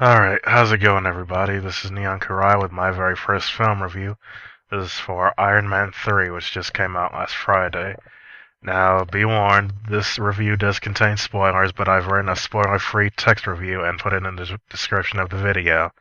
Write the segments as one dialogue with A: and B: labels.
A: Alright, how's it going, everybody? This is NeonKurai with my very first film review. This is for Iron Man 3, which just came out last Friday. Now, be warned, this review does contain spoilers, but I've written a spoiler-free text review and put it in the description of the video.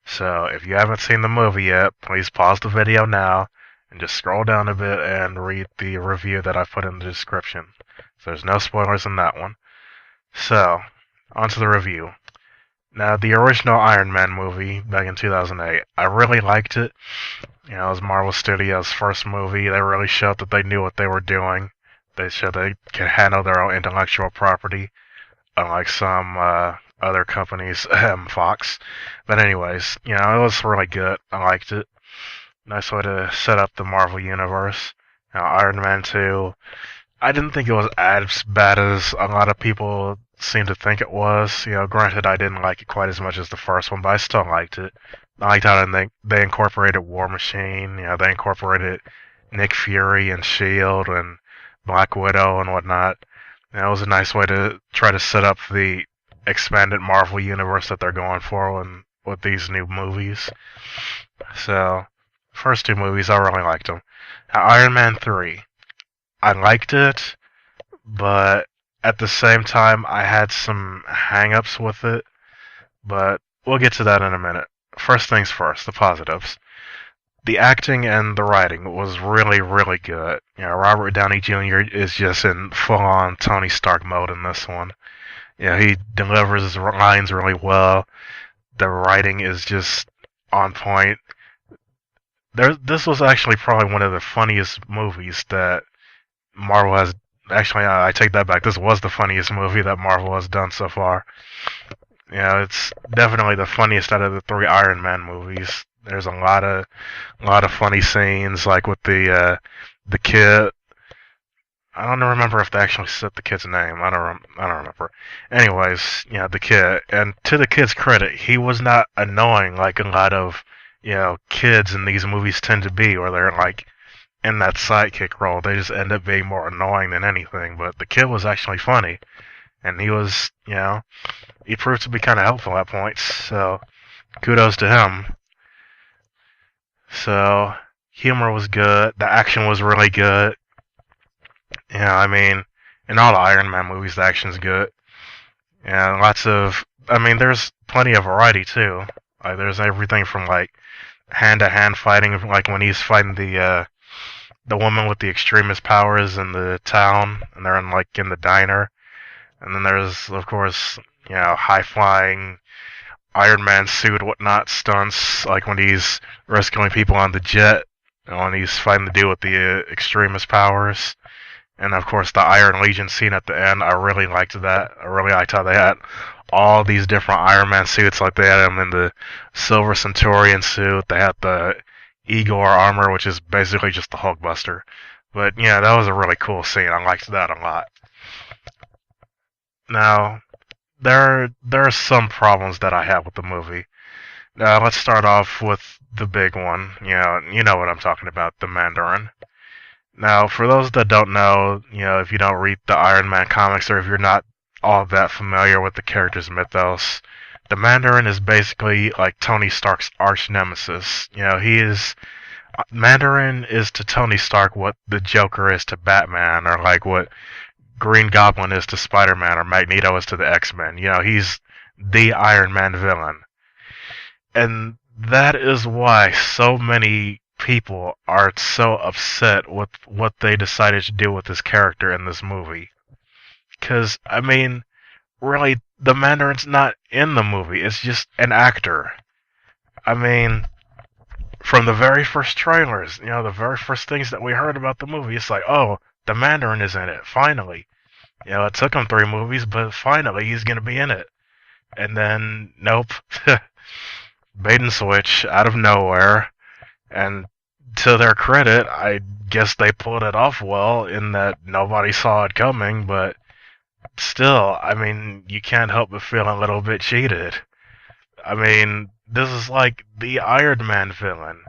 A: So, if you haven't seen the movie yet, please pause the video now and just scroll down a bit and read the review that I've put in the description. So there's no spoilers in that one. So, on to the review. Now, the original Iron Man movie back in 2008, I really liked it. You know, it was Marvel Studios' first movie. They really showed that they knew what they were doing. They showed they could handle their own intellectual property, unlike some other companies, Fox. But anyways, you know, it was really good. I liked it. Nice way to set up the Marvel Universe. Now, Iron Man 2, I didn't think it was as bad as a lot of people seem to think it was. You know, granted, I didn't like it quite as much as the first one, but I still liked it. I liked how they incorporated War Machine. You know, they incorporated Nick Fury and Shield and Black Widow and whatnot. You know, it was a nice way to try to set up the expanded Marvel universe that they're going for with these new movies. So, first two movies, I really liked them. Now, Iron Man 3. I liked it, but at the same time, I had some hang-ups with it. But we'll get to that in a minute. First things first, the positives. The acting and the writing was really, really good. You know, Robert Downey Jr. is just in full-on Tony Stark mode in this one. You know, he delivers his lines really well. The writing is just on point. This was actually probably one of the funniest movies that Marvel has. Actually, I take that back. This was the funniest movie that Marvel has done so far. You know, it's definitely the funniest out of the three Iron Man movies. There's a lot of funny scenes, like with the kid. I don't remember if they actually said the kid's name. I don't remember. Anyways, you know, the kid, and to the kid's credit, he was not annoying like a lot of kids in these movies tend to be, where they're like in that sidekick role. They just end up being more annoying than anything. But the kid was actually funny, and he was, he proved to be kind of helpful at points. So kudos to him. So humor was good. The action was really good. Yeah, I mean, in all the Iron Man movies, the action's good. And lots of, I mean, there's plenty of variety too. Like, there's everything from like hand-to-hand fighting, like when he's fighting the woman with the extremist powers in the town, and they're in the diner. And then there's, of course, high-flying Iron Man suit, whatnot stunts, like when he's rescuing people on the jet, and when he's fighting the dude with the extremist powers. And of course, the Iron Legion scene at the end, I really liked that. I really liked how they had all these different Iron Man suits. Like they had him in the Silver Centurion suit. They had the Igor armor, which is basically just the Hulkbuster. But yeah, that was a really cool scene. I liked that a lot. Now, there are some problems that I have with the movie. Let's start off with the big one. You know what I'm talking about, the Mandarin. Now, for those that don't know, if you don't read the Iron Man comics or if you're not all that familiar with the character's mythos, the Mandarin is basically like Tony Stark's arch nemesis. Mandarin is to Tony Stark what the Joker is to Batman, or like what Green Goblin is to Spider-Man, or Magneto is to the X-Men. He's the Iron Man villain. And that is why so many people are so upset with what they decided to do with this character in this movie. Because, I mean, really, the Mandarin's not in the movie, it's just an actor. I mean, from the very first trailers, the very first things that we heard about the movie, it's like, oh, the Mandarin is in it, finally. It took him 3 movies, but finally he's gonna be in it. And then, nope. Bait and switch, out of nowhere. And to their credit, I guess they pulled it off well in that nobody saw it coming, but still, I mean, you can't help but feel a little bit cheated. I mean, this is like the Iron Man villain.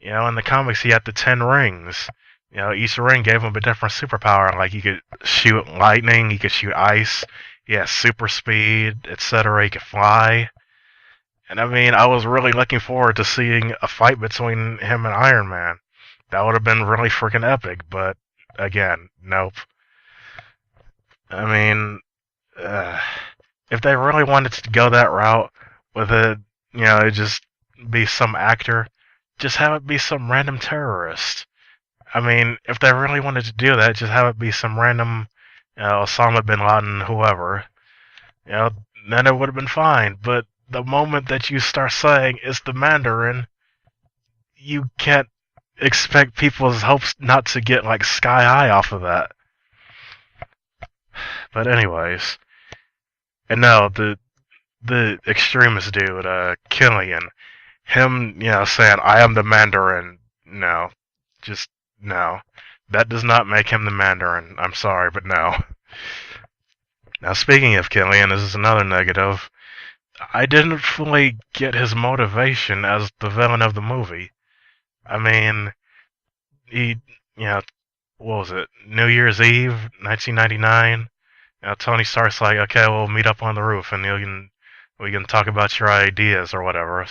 A: In the comics, he had the 10 rings. Each ring gave him a different superpower. Like, he could shoot lightning, he could shoot ice, he has super speed, etc. He could fly. And I mean, I was really looking forward to seeing a fight between him and Iron Man. That would have been really freaking epic, but again, nope. I mean, uh, if they really wanted to go that route with it, just be some actor, just have it be some random terrorist. I mean, if they really wanted to do that, just have it be some random, Osama bin Laden, whoever. You know, then it would have been fine. But the moment that you start saying it's the Mandarin, you can't expect people's hopes not to get like sky high off of that. But anyways, and no, the extremist dude, Killian, him, saying I am the Mandarin. No, just no. That does not make him the Mandarin. I'm sorry, but no. Now, speaking of Killian, this is another negative. I didn't fully get his motivation as the villain of the movie. I mean, he, what was it? New Year's Eve, 1999. Tony Stark's like, okay, we'll meet up on the roof and we can talk about your ideas or whatever.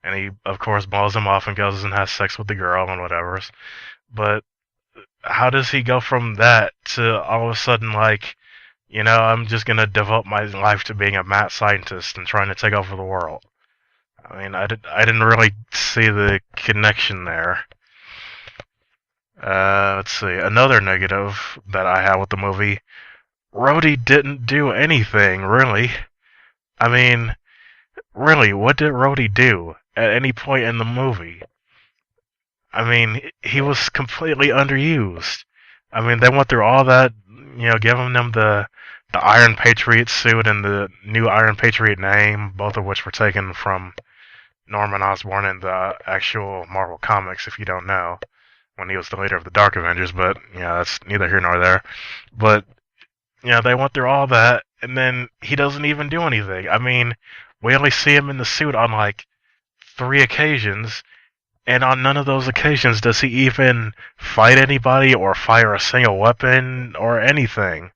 A: And he, of course, blows him off and goes and has sex with the girl and whatever. But how does he go from that to all of a sudden, like, I'm just gonna devote my life to being a mad scientist and trying to take over the world? I mean, I didn't really see the connection there. Let's see. Another negative that I have with the movie, Rhodey didn't do anything, really. I mean, really, what did Rhodey do at any point in the movie? I mean, he was completely underused. I mean, they went through all that, giving them the Iron Patriot suit and the new Iron Patriot name, both of which were taken from Norman Osborn in the actual Marvel comics, if you don't know, when he was the leader of the Dark Avengers, but, that's neither here nor there. But, they went through all that, and then he doesn't even do anything. I mean, we only see him in the suit on, like, 3 occasions, and on none of those occasions does he even fight anybody or fire a single weapon or anything.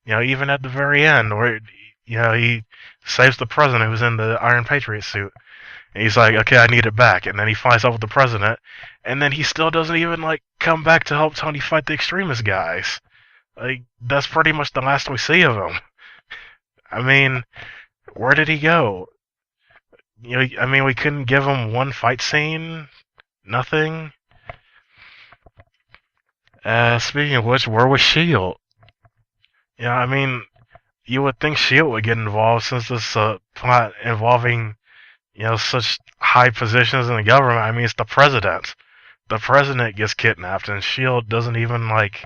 A: Even at the very end, where, he saves the president who's in the Iron Patriot suit. And he's like, okay, I need it back. And then he fights up with the president. And then he still doesn't even, like, come back to help Tony fight the extremist guys. Like, that's pretty much the last we see of him. I mean, where did he go? I mean, we couldn't give him one fight scene? Nothing? Speaking of which, where was S.H.I.E.L.D.? I mean, you would think S.H.I.E.L.D. would get involved since this plot involving, such high positions in the government. I mean, it's the president. The president gets kidnapped, and S.H.I.E.L.D. doesn't even, like,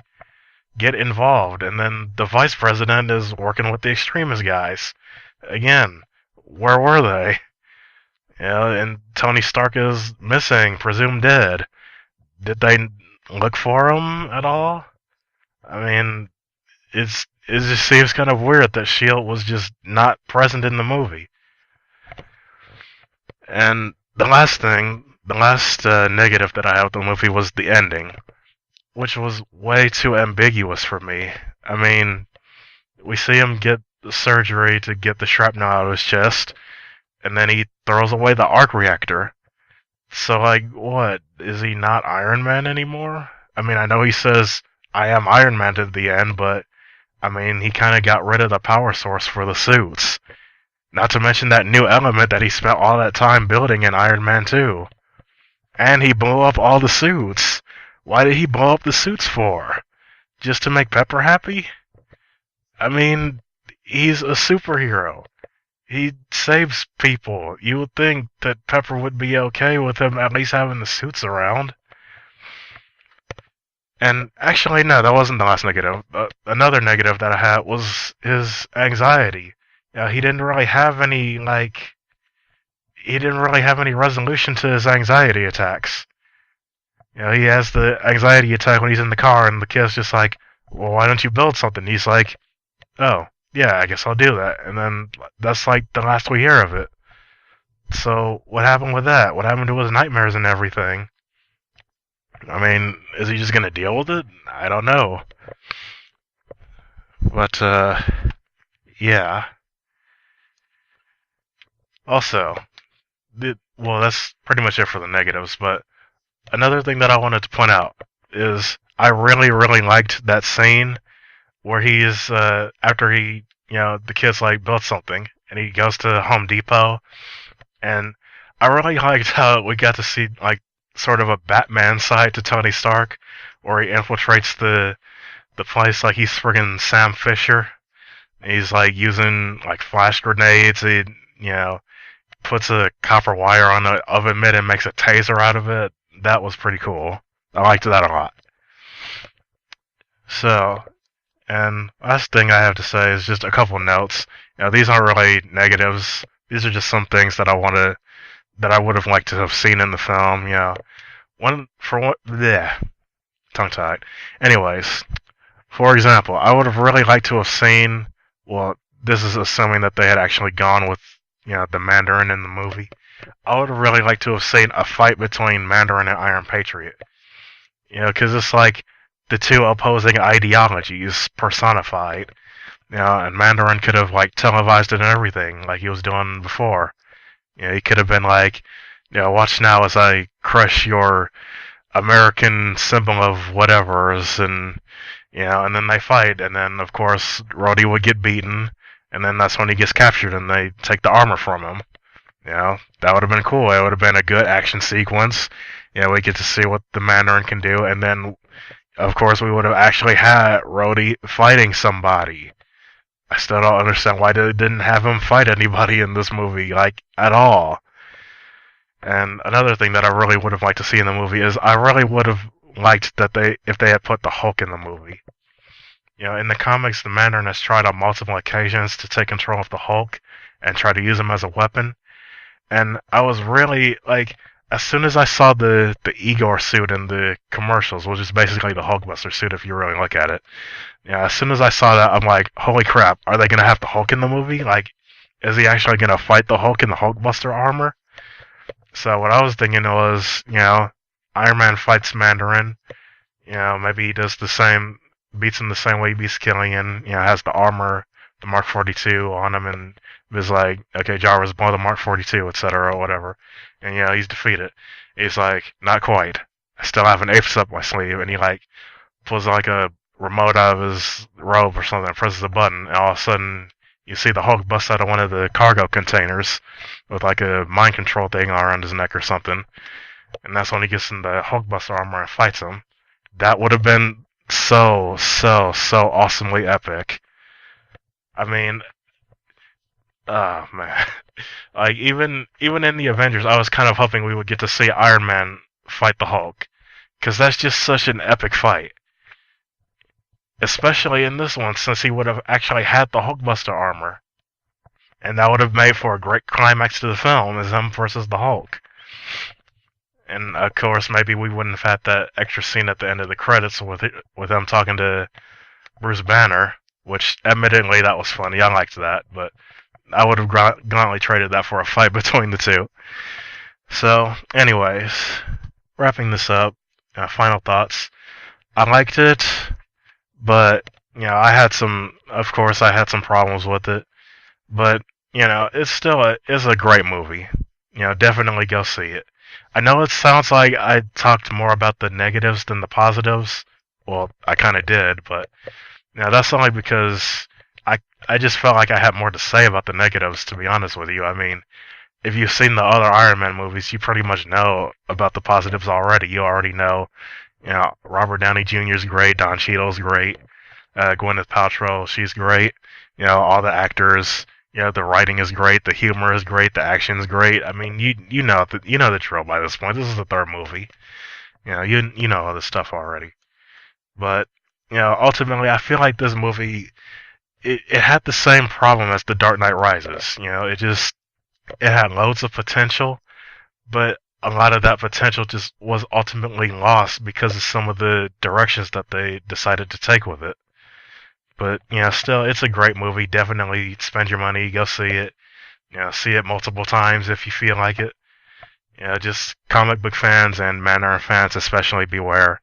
A: get involved. And then the vice president is working with the extremist guys. Again, where were they? And Tony Stark is missing, presumed dead. Did they look for him at all? I mean, it just seems kind of weird that S.H.I.E.L.D. was just not present in the movie. And the last negative that I had with the movie was the ending, which was way too ambiguous for me. I mean, we see him get the surgery to get the shrapnel out of his chest, and then he throws away the arc reactor. So, like, what? Is he not Iron Man anymore? I mean, I know he says, I am Iron Man at the end, but, I mean, he kind of got rid of the power source for the suits. Not to mention that new element that he spent all that time building in Iron Man 2. And he blew up all the suits. Why did he blow up the suits for? Just to make Pepper happy? I mean, he's a superhero. He saves people. You would think that Pepper would be okay with him at least having the suits around. And actually, no, that wasn't the last negative. Another negative that I had was his anxiety. He didn't really have any, resolution to his anxiety attacks. He has the anxiety attack when he's in the car, and the kid's just like, well, why don't you build something? He's like, oh, yeah, I guess I'll do that. And then that's like the last we hear of it. So what happened with that? What happened to his nightmares and everything? I mean, is he just gonna deal with it? I don't know. But, yeah. Also, well, that's pretty much it for the negatives. But another thing that I wanted to point out is I really, really liked that scene where he's after he, the kid's like built something and he goes to Home Depot, and I really liked how we got to see like sort of a Batman side to Tony Stark, where he infiltrates the place like he's friggin' Sam Fisher. He's like using like flash grenades. He, you know, puts a copper wire on the oven mitt and makes a taser out of it. That was pretty cool. I liked that a lot. So, and last thing I have to say is just a couple notes. These aren't really negatives. These are just some things that that I would have liked to have seen in the film. One for what? Yeah, tongue tied. Anyways, for example, I would have really liked to have seen. Well, this is assuming that they had actually gone with the Mandarin in the movie. I would have really liked to have seen a fight between Mandarin and Iron Patriot. Because it's like the two opposing ideologies personified. And Mandarin could have like televised it and everything, like he was doing before. He could have been like, watch now as I crush your American symbol of whatever's, and then they fight, and then of course Rhodey would get beaten, and then that's when he gets captured, and they take the armor from him. That would have been cool. It would have been a good action sequence. We get to see what the Mandarin can do, and then of course we would have actually had Rhodey fighting somebody. I still don't understand why they didn't have him fight anybody in this movie, like, at all. And another thing that I really would have liked to see in the movie is I really would have liked that if they had put the Hulk in the movie. In the comics, the Mandarin has tried on multiple occasions to take control of the Hulk and try to use him as a weapon. And I was really, like, as soon as I saw the Igor suit in the commercials, which is basically the Hulkbuster suit if you really look at it, as soon as I saw that, I'm like, holy crap, are they going to have the Hulk in the movie? Like, is he actually going to fight the Hulk in the Hulkbuster armor? So what I was thinking was, Iron Man fights Mandarin. Maybe he does the same, beats him the same way he beats Killian. Has the armor, the Mark 42 on him, and is like, okay, Jarvis, blow the Mark 42, etc., or whatever. And he's defeated. He's like, not quite. I still have an ace up my sleeve, and he like pulls like a remote out of his robe or something, and presses a button, and all of a sudden you see the Hulk bust out of one of the cargo containers with like a mind control thing around his neck or something, and that's when he gets in the Hulkbuster armor and fights him. That would have been so awesomely epic. I mean, oh man, like even in the Avengers, I was kind of hoping we would get to see Iron Man fight the Hulk, because that's just such an epic fight. Especially in this one, since he would have actually had the Hulkbuster armor. And that would have made for a great climax to the film, as him versus the Hulk. And of course, maybe we wouldn't have had that extra scene at the end of the credits with him talking to Bruce Banner, which admittedly that was funny. I liked that, but I would have gladly traded that for a fight between the two. So, anyways, wrapping this up, final thoughts. I liked it. But, I had some problems with it. But, it's a great movie. Definitely go see it. I know it sounds like I talked more about the negatives than the positives. Well, I kind of did, but, that's only because I just felt like I had more to say about the negatives, to be honest with you. I mean, if you've seen the other Iron Man movies, you pretty much know about the positives already. You already know Robert Downey Jr. is great, Don Cheadle's great, Gwyneth Paltrow, she's great. All the actors, the writing is great, the humor is great, the action is great. I mean, you know the drill by this point. This is the third movie. You know all this stuff already. But ultimately, I feel like this movie it had the same problem as The Dark Knight Rises. It had loads of potential, but a lot of that potential just was ultimately lost because of some of the directions that they decided to take with it. But, still, it's a great movie. Definitely spend your money, go see it. See it multiple times if you feel like it. Just comic book fans and Mandarin fans especially beware.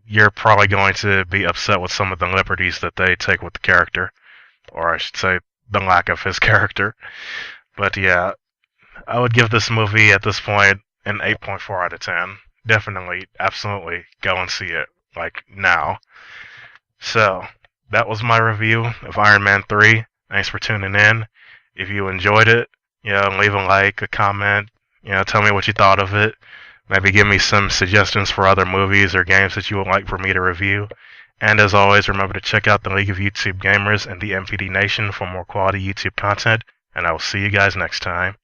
A: You're probably going to be upset with some of the liberties that they take with the character. Or I should say, the lack of his character. But yeah, I would give this movie at this point an 8.4 out of 10. Definitely, absolutely go and see it, like now. So, that was my review of Iron Man 3. Thanks for tuning in. If you enjoyed it, leave a like, a comment, tell me what you thought of it. Maybe give me some suggestions for other movies or games that you would like for me to review. And as always, remember to check out the League of YouTube Gamers and the MPD Nation for more quality YouTube content, and I will see you guys next time.